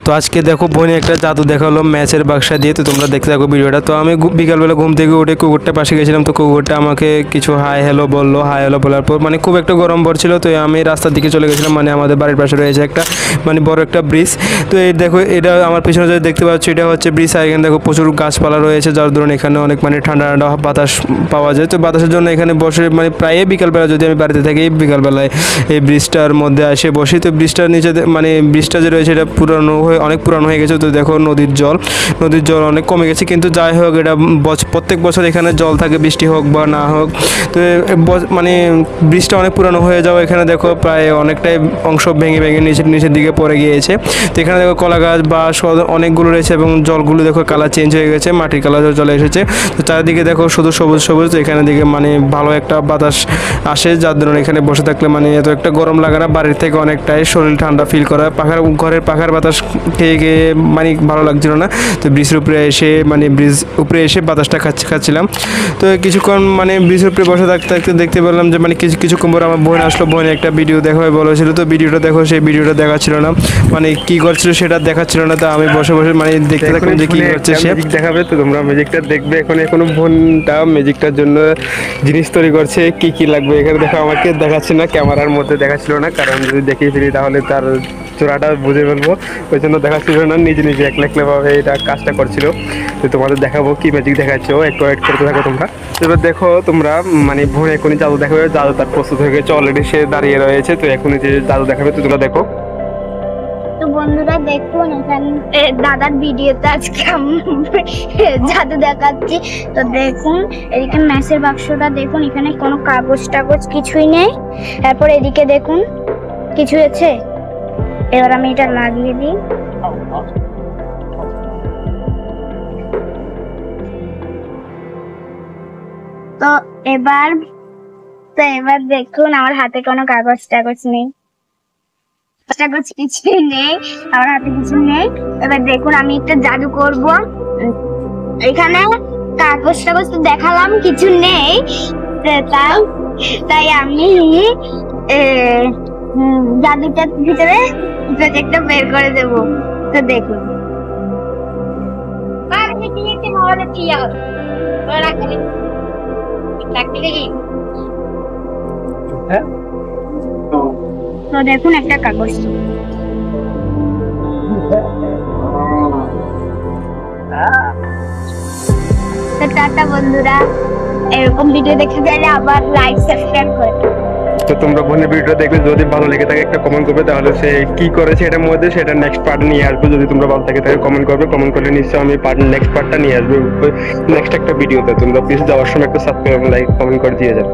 তো আজকে দেখো বোনে একটা জাদু দেখালো ম্যাচের বাক্সা দিয়ে। তো তোমরা দেখতে থাকো ভিডিওটা। তো আমি বিকালবেলা ঘুম থেকে উঠে কুকুরটা পাশে গেছিলাম। তো কুকুরটা আমাকে কিছু হাই হ্যালো বললো। হাই হ্যালো বলার পর মানে খুব একটা গরম পড়ছিল। তো আমি রাস্তার দিকে চলে গেছিলাম। মানে আমাদের বাড়ির পাশে রয়েছে একটা মানে বড় একটা ব্রিজ। তো এই দেখো এটা আমার পিছনে যে দেখতে পাচ্ছ এটা হচ্ছে ব্রিজ। আর এখানে দেখো প্রচুর গাছপালা রয়েছে, যার ধরুন এখানে অনেক মানে ঠান্ডা ঠান্ডা বাতাস পাওয়া যায়। তো বাতাসের জন্য এখানে বসে মানে প্রায় বিকালবেলা যদি আমি বাড়িতে থাকি বিকালবেলায় এই ব্রিজটার মধ্যে এসে বসি। তো ব্রিজটার নিচে মানে ব্রিজটা যে রয়েছে এটা পুরানো অনেক পুরানো হয়ে গেছে। তো দেখো নদীর জল অনেক কমে গেছে, কিন্তু যাই হোক এটা প্রত্যেক বছর এখানে জল থাকে, বৃষ্টি হোক বা না হোক। তো মানে ব্রিজটা অনেক পুরানো হয়ে যাওয়া এখানে দেখো প্রায় অনেকটাই অংশ ভেঙে ভেঙে নিচের দিকে পড়ে গিয়েছে। তো এখানে দেখো কলা গাছ বা অনেকগুলো রয়েছে এবং জলগুলো দেখো কালার চেঞ্জ হয়ে গেছে, মাটির কালার চলে এসেছে। তো চারিদিকে দেখো শুধু সবুজ সবুজ। তো এখানে দিকে মানে ভালো একটা বাতাস আসে, যার ধরুন এখানে বসে থাকলে মানে এত একটা গরম লাগে না, বাড়ির থেকে অনেকটাই শরীর ঠান্ডা ফিল করা। ঘরের পাখার বাতাস খেয়ে খেয়ে মানে ভালো লাগছিল না। তো ব্রিজের উপরে এসে মানে ব্রিজ উপরে এসে বাতাসটা খাচ্ছিলাম। তো কিছুক্ষণ মানে ব্রিজের উপরে বসে থাকতে থাকতে দেখতে পেলাম যে মানে কিছুক্ষণ পর আমার বোন আসলো। বোন একটা ভিডিও দেখাবে বলেছিল। তো ভিডিওটা দেখো, সেই ভিডিওটা দেখাচ্ছিল না, মানে কী করছিল সেটা দেখাচ্ছিল না। তো আমি বসে বসে মানে দেখতে থাকলাম যে কী করছে সে। ম্যাজিক দেখাবে, তো তোমরা ম্যাজিকটা দেখবে। এখনো বোনটা ম্যাজিকটার জন্য জিনিস তৈরি করছে, কি কি লাগবে এখানে দেখো। আমাকে দেখাচ্ছে না, ক্যামেরার মধ্যে দেখাচ্ছিল না, কারণ যদি দেখিয়ে ফেলি তাহলে তার চোরাটা বুঝে ফেলবো। ওই জন্য দেখাচ্ছিল না, নিজে নিজে একলা ভাবে এটা কাজটা করছিল। তো তোমাদের দেখাবো কি ম্যাজিক দেখাচ্ছ, একটু ওয়েট করতে থাকো তোমরা। এবার দেখো তোমরা মানে বোন এখনই জাদু দেখাবে। জাদু তার প্রস্তুত হয়ে গেছে, অলরেডি সে দাঁড়িয়ে রয়েছে। তো এখনই যে জাদু দেখাবে তো তোমরা দেখো। তো বন্ধুরা দেখুন এখানে দাদার ভিডিওতে আজকে জাদু দেখাচ্ছি। তো দেখুন এদিকে ম্যাচের বাক্সটা দেখুন, এখানে কোনো কাগজ টাগজ কিছুই নেই। তারপর এদিকে দেখুন কিছু আছে। এবার আমি এটা লাগিয়ে দিই। তো এবার দেখুন আমার হাতে কোনো কাগজ টাগজ নেই, কিছুই নেই, আমার হাতে কিছু নেই। এবার দেখুন আমি একটা জাদু করব। এখানে কাগজ টাগজ তো দেখালাম, কিছু নেই, তাই আমি জাদুটার ভিতরে প্রজেক্টটা বের করে দেব। তো দেখুন তো দেখুন একটা কাগজ। তো টাটা বন্ধুরা, এরকম ভিডিও দেখতে চাইলে আবার লাইক সাবস্ক্রাইব করে। তো তোমরা বোনের ভিডিওটা দেখবে, যদি ভালো লেগে থাকে একটা কমেন্ট করবে, তাহলে সে কি করেছে এটার মধ্যে সেটা নেক্সট পার্ট নিয়ে আসবে। যদি তোমরা ভালো থাকে তাহলে কমেন্ট করবে, কমেন্ট করলে নিশ্চয়ই আমি নেক্সট পার্টটা নিয়ে আসবো নেক্সট একটা ভিডিওতে। তোমরা প্লিজ যাওয়ার সময় একটা সাবস্ক্রাইব লাইক কমেন্ট করে দিয়ে যাবে।